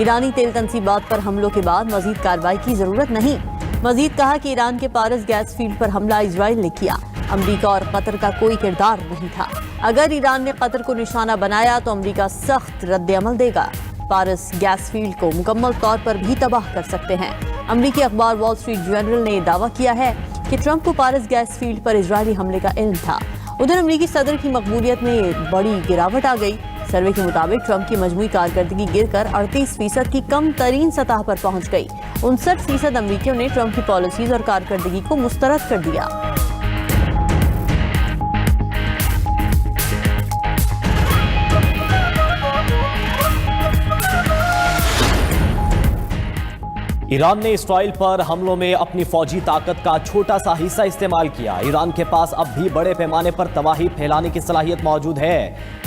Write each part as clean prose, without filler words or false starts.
ایرانی تیل تنصیبات پر حملوں کے بعد مزید کارروائی کی ضرورت نہیں۔ مزید کہا کہ ایران کے پارس گیس فیلڈ پر حملہ اسرائیل نے کیا، امریکہ اور قطر کا کوئی کردار نہیں تھا۔ اگر ایران نے قطر کو نشانہ بنایا تو امریکہ سخت رد عمل دے گا۔ پارس گیس فیلڈ کو مکمل طور پر بھی تباہ کر سکتے ہیں۔ امریکی اخبار وال اسٹریٹ جرنل نے دعویٰ کیا ہے کہ ٹرمپ کو پارس گیس فیلڈ پر اسرائیلی حملے کا علم تھا۔ ادھر امریکی صدر کی مقبولیت میں بڑی گراوٹ آ گئی۔ سروے کے مطابق ٹرمپ کی مجموعی کارکردگی گر کر 38% کی کم ترین سطح پر پہنچ گئی۔ 59% امریکیوں نے ٹرمپ کی پالیسیز اور کارکردگی کو مسترد کر دیا۔ ایران نے اسرائیل پر حملوں میں اپنی فوجی طاقت کا چھوٹا سا حصہ استعمال کیا۔ ایران کے پاس اب بھی بڑے پیمانے پر تباہی پھیلانے کی صلاحیت موجود ہے۔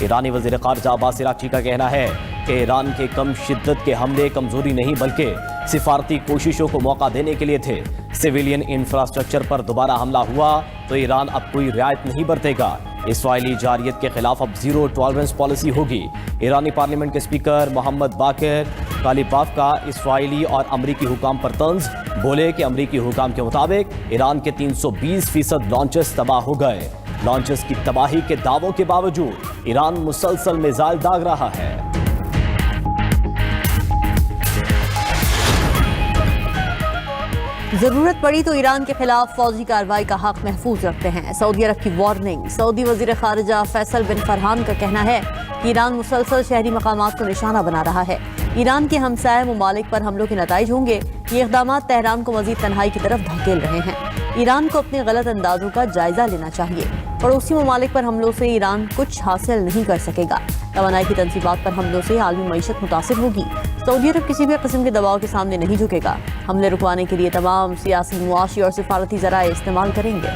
ایرانی وزیر خارجہ عباس عراقچی کا کہنا ہے کہ ایران کے کم شدت کے حملے کمزوری نہیں بلکہ سفارتی کوششوں کو موقع دینے کے لیے تھے۔ سویلین انفراسٹرکچر پر دوبارہ حملہ ہوا تو ایران اب کوئی رعایت نہیں برتے گا۔ اسرائیلی جارحیت کے خلاف اب زیرو ٹالرنس پالیسی ہوگی۔ ایرانی پارلیمنٹ کے اسپیکر محمد باقر کالیباف کا اسرائیلی اور امریکی حکام پر طنز، بولے کہ امریکی حکام کے مطابق ایران کے 320% لانچز تباہ ہو گئے۔ لانچز کی تباہی کے دعووں کے باوجود ایران مسلسل میزائل داغ رہا ہے۔ ضرورت پڑی تو ایران کے خلاف فوجی کارروائی کا حق محفوظ رکھتے ہیں۔ سعودی عرب کی وارننگ۔ سعودی وزیر خارجہ فیصل بن فرحان کا کہنا ہے کہ ایران مسلسل شہری مقامات کو نشانہ بنا رہا ہے۔ ایران کے ہمسائے ممالک پر حملوں کے نتائج ہوں گے۔ یہ اقدامات تہران کو مزید تنہائی کی طرف دھکیل رہے ہیں۔ ایران کو اپنے غلط اندازوں کا جائزہ لینا چاہیے۔ پڑوسی ممالک پر حملوں سے ایران کچھ حاصل نہیں کر سکے گا۔ توانائی کی تنصیبات پر حملوں سے عالمی معیشت متاثر ہوگی۔ سعودی عرب کسی بھی قسم کے دباؤ کے سامنے نہیں جھکے گا۔ حملے رکوانے کے لیے تمام سیاسی، معاشی اور سفارتی ذرائع استعمال کریں گے۔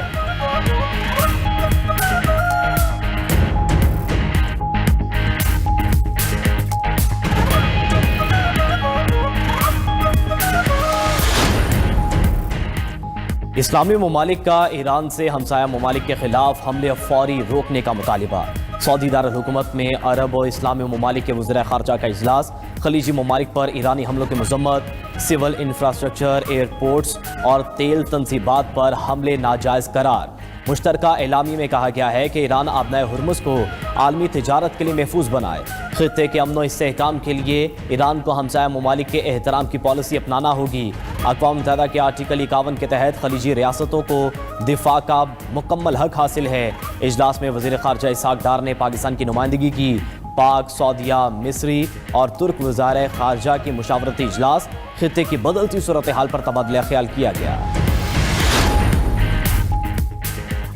اسلامی ممالک کا ایران سے ہمسایہ ممالک کے خلاف حملے فوری روکنے کا مطالبہ۔ سعودی دارالحکومت میں عرب و اسلامی ممالک کے وزراء خارجہ کا اجلاس۔ خلیجی ممالک پر ایرانی حملوں کی مذمت۔ سول انفراسٹرکچر، ایئرپورٹس اور تیل تنصیبات پر حملے ناجائز قرار۔ مشترکہ اعلامیے میں کہا گیا ہے کہ ایران آبنائے ہرمز کو عالمی تجارت کے لیے محفوظ بنائے۔ خطے کے امن و استحکام کے لیے ایران کو ہمسایہ ممالک کے احترام کی پالیسی اپنانا ہوگی۔ اقوام متحدہ کے آرٹیکل 51 کے تحت خلیجی ریاستوں کو دفاع کا مکمل حق حاصل ہے۔ اجلاس میں وزیر خارجہ اسحاق ڈار نے پاکستان کی نمائندگی کی۔ پاک، سعودیہ، مصری اور ترک وزرائے خارجہ کی مشاورتی اجلاس۔ خطے کی بدلتی صورتحال پر تبادلہ خیال کیا گیا۔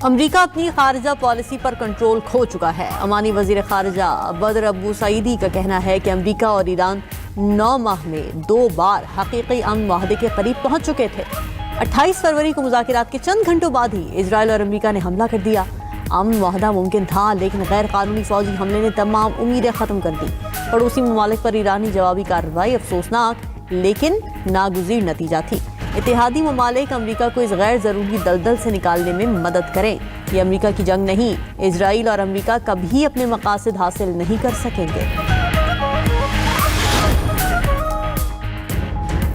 امریکہ اپنی خارجہ پالیسی پر کنٹرول کھو چکا ہے۔ عمانی وزیر خارجہ بدر ابو سعیدی کا کہنا ہے کہ امریکہ اور ایران 9 ماہ میں 2 بار حقیقی امن معاہدے کے قریب پہنچ چکے تھے۔ 28 فروری کو مذاکرات کے چند گھنٹوں بعد ہی اسرائیل اور امریکہ نے حملہ کر دیا۔ امن معاہدہ ممکن تھا لیکن غیر قانونی فوجی حملے نے تمام امیدیں ختم کر دی۔ پڑوسی ممالک پر ایرانی جوابی کارروائی افسوسناک لیکن ناگزیر نتیجہ تھی۔ اتحادی ممالک امریکہ کو اس غیر ضروری دلدل سے نکالنے میں مدد کریں۔ یہ امریکہ کی جنگ نہیں۔ اسرائیل اور امریکہ کبھی اپنے مقاصد حاصل نہیں کر سکیں گے۔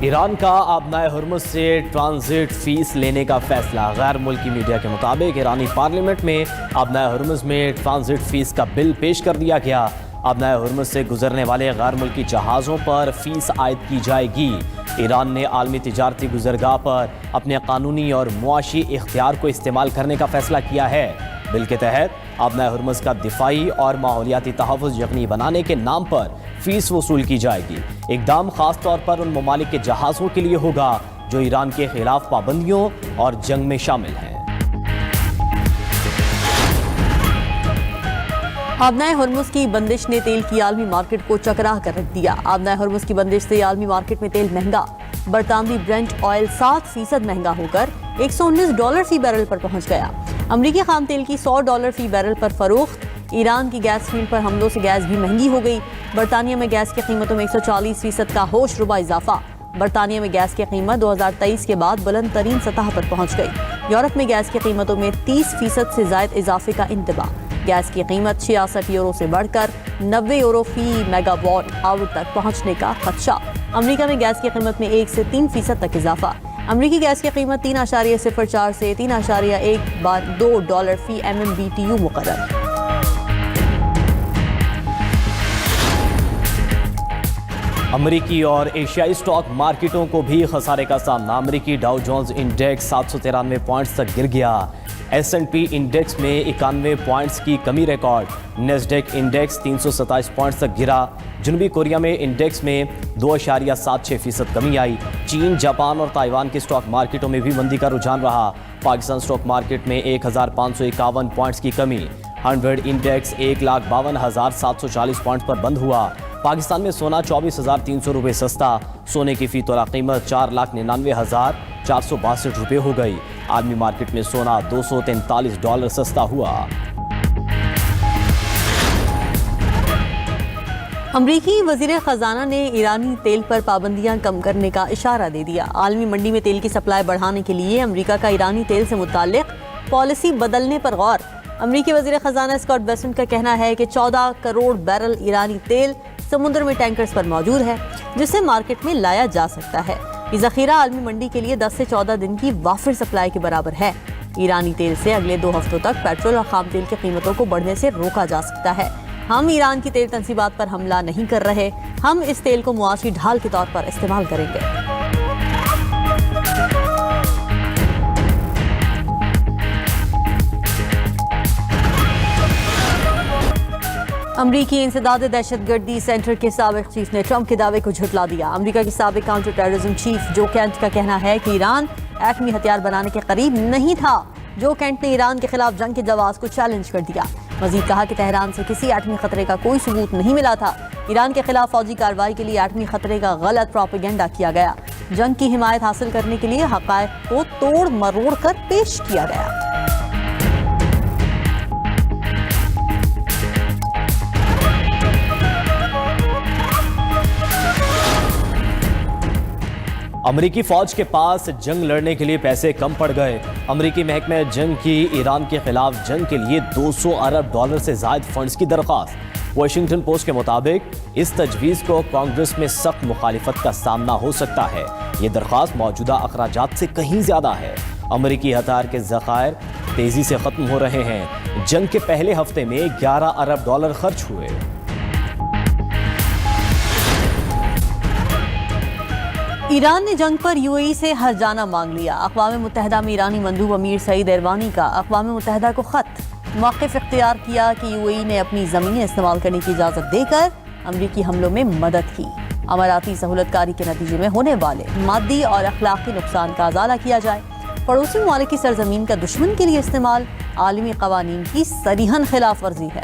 ایران کا آبنائے ہرمز سے ٹرانزٹ فیس لینے کا فیصلہ۔ غیر ملکی میڈیا کے مطابق ایرانی پارلیمنٹ میں آبنائے ہرمز میں ٹرانزٹ فیس کا بل پیش کر دیا گیا۔ آبنائے ہرمز سے گزرنے والے غیر ملکی جہازوں پر فیس عائد کی جائے گی۔ ایران نے عالمی تجارتی گزرگاہ پر اپنے قانونی اور معاشی اختیار کو استعمال کرنے کا فیصلہ کیا ہے۔ بل کے تحت آبنائے ہرمز کا دفاعی اور ماحولیاتی تحفظ یقینی بنانے کے نام پر فیس وصول کی جائے گی۔ اقدام خاص طور پر ان ممالک کے جہازوں کے لیے ہوگا جو ایران کے خلاف پابندیوں اور جنگ میں شامل ہیں۔ آبنائے ہرمز کی بندش نے تیل کی عالمی مارکیٹ کو چکرا کر رکھ دیا۔ آبنائے ہرمز کی بندش سے عالمی مارکیٹ میں تیل مہنگا۔ برطانوی برنٹ آئل 7% مہنگا ہو کر $119 فی بیرل پر پہنچ گیا۔ امریکی خام تیل کی $100 فی بیرل پر فروخت۔ ایران کی گیس فیلڈ پر حملوں سے گیس بھی مہنگی ہو گئی۔ برطانیہ میں گیس کی قیمتوں میں 140% کا ہوش ربا اضافہ۔ برطانیہ میں گیس کی قیمت 2023 کے بعد بلند ترین سطح پر پہنچ گئی۔ یورپ میں گیس کی قیمتوں میں 30% سے زائد اضافے کا انتباہ۔ گیس کی قیمت 66 یورو سے بڑھ کر 90 یورو فی میگا واٹ آور تک پہنچنے کا خدشہ۔ امریکہ میں گیس کی قیمت میں 1 سے 3% تک اضافہ. امریکی گیس کی قیمت 3.04 سے 3.12 ڈالر فی MMBTU مقرر. امریکی اور ایشیائی سٹاک مارکیٹوں کو بھی خسارے کا سامنا. امریکی ڈاؤ جونز انڈیکس 793 پوائنٹس تک گر گیا. S&P انڈیکس میں 91 پوائنٹس کی کمی ریکارڈ. نیسڈیک انڈیکس 327 پوائنٹس تک گرا. جنوبی کوریا میں انڈیکس میں 2.76% کمی آئی. چین، جاپان اور تائیوان کے سٹاک مارکیٹوں میں بھی مندی کا رجحان رہا. پاکستان سٹاک مارکیٹ میں 1551 پوائنٹس کی کمی. 100 انڈیکس 1,52,740 پوائنٹس پر بند ہوا. پاکستان میں سونا 24,300 روپے سستا. سونے کی فی تولہ قیمت 4,99,462 روپے ہو گئی. عالمی مارکیٹ میں سونا $243 سستا ہوا. امریکی وزیر خزانہ نے ایرانی تیل پر پابندیاں کم کرنے کا اشارہ دے دیا. عالمی منڈی میں تیل کی سپلائی بڑھانے کے لیے امریکہ کا ایرانی تیل سے متعلق پالیسی بدلنے پر غور. امریکی وزیر خزانہ اسکاٹ بیسنٹ کا کہنا ہے کہ 14 کروڑ بیرل ایرانی تیل سمندر میں ٹینکرز پر موجود ہے جسے مارکیٹ میں لایا جا سکتا ہے. یہ ذخیرہ عالمی منڈی کے لیے 10 سے 14 دن کی وافر سپلائی کے برابر ہے. ایرانی تیل سے اگلے 2 ہفتوں تک پیٹرول اور خام تیل کی قیمتوں کو بڑھنے سے روکا جا سکتا ہے. ہم ایران کی تیل تنصیبات پر حملہ نہیں کر رہے. ہم اس تیل کو معاشی ڈھال کے طور پر استعمال کریں گے. امریکی انسداد دہشت گردی سینٹر کے سابق چیف نے ٹرمپ کے دعوے کو جھٹلا دیا. امریکہ کے سابق کاؤنٹر ٹیررزم چیف جو کینٹ کا کہنا ہے کہ ایران ایٹمی ہتھیار بنانے کے قریب نہیں تھا. جو کینٹ نے ایران کے خلاف جنگ کے جواز کو چیلنج کر دیا. مزید کہا کہ تہران سے کسی ایٹمی خطرے کا کوئی ثبوت نہیں ملا تھا. ایران کے خلاف فوجی کارروائی کے لیے ایٹمی خطرے کا غلط پروپیگنڈا کیا گیا. جنگ کی حمایت حاصل کرنے کے لیے حقائق کو توڑ مروڑ کر پیش کیا گیا. امریکی فوج کے پاس جنگ لڑنے کے لیے پیسے کم پڑ گئے. امریکی محکمہ جنگ کی ایران کے خلاف جنگ کے لیے $200 ارب سے زائد فنڈز کی درخواست. واشنگٹن پوسٹ کے مطابق اس تجویز کو کانگریس میں سخت مخالفت کا سامنا ہو سکتا ہے. یہ درخواست موجودہ اخراجات سے کہیں زیادہ ہے. امریکی ہتھیار کے ذخائر تیزی سے ختم ہو رہے ہیں. جنگ کے پہلے ہفتے میں $11 ارب خرچ ہوئے. ایران نے جنگ پر UAE سے ہرجانہ مانگ لیا. اقوام متحدہ میں ایرانی مندوب امیر سعید ایروانی کا اقوام متحدہ کو خط. موقف اختیار کیا کہ UAE نے اپنی زمینیں استعمال کرنے کی اجازت دے کر امریکی حملوں میں مدد کی. اماراتی سہولت کاری کے نتیجے میں ہونے والے مادی اور اخلاقی نقصان کا ازالہ کیا جائے. پڑوسی ممالک کی سرزمین کا دشمن کے لیے استعمال عالمی قوانین کی صریحاً خلاف ورزی ہے.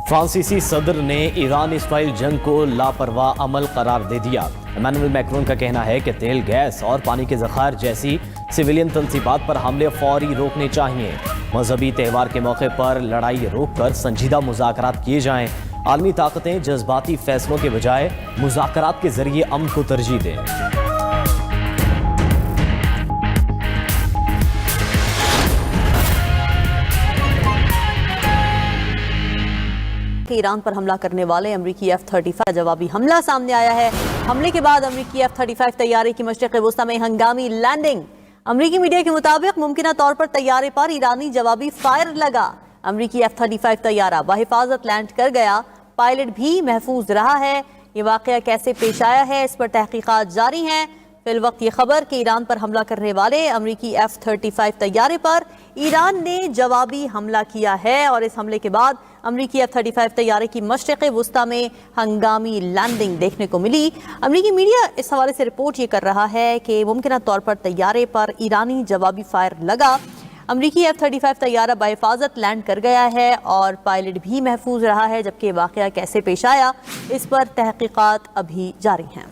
فرانسیسی صدر نے ایران اسرائیل جنگ کو لاپرواہ عمل قرار دے دیا. ایمانوئل میکرون کا کہنا ہے کہ تیل، گیس اور پانی کے ذخائر جیسی سویلین تنصیبات پر حملے فوری روکنے چاہیے. مذہبی تہوار کے موقع پر لڑائی روک کر سنجیدہ مذاکرات کیے جائیں. عالمی طاقتیں جذباتی فیصلوں کے بجائے مذاکرات کے ذریعے امن کو ترجیح دیں. ایران پر حملہ کرنے والے امریکی F-35 جوابی حملہ سامنے آیا ہے. حملے کے بعد امریکی F-35 طیارے کی مشرق وسطی میں ہنگامی لینڈنگ. امریکی میڈیا کے مطابق ممکنہ طور پر طیارے پر ایرانی جوابی فائر لگا. امریکی F-35 طیارہ بحفاظت لینڈ کر گیا. پائلٹ بھی محفوظ رہا ہے. یہ واقعہ کیسے پیش آیا ہے اس پر تحقیقات جاری ہیں. فی الوقت یہ خبر کہ ایران پر حملہ کرنے والے امریکی F-35 طیارے پر ایران نے جوابی حملہ کیا ہے اور اس حملے کے بعد امریکی F-35 طیارے کی مشرق وسطی میں ہنگامی لینڈنگ دیکھنے کو ملی. امریکی میڈیا اس حوالے سے رپورٹ یہ کر رہا ہے کہ ممکنہ طور پر طیارے پر ایرانی جوابی فائر لگا. امریکی F-35 طیارہ بحفاظت لینڈ کر گیا ہے اور پائلٹ بھی محفوظ رہا ہے. جبکہ واقعہ کیسے پیش آیا اس پر تحقیقات ابھی جاری ہیں.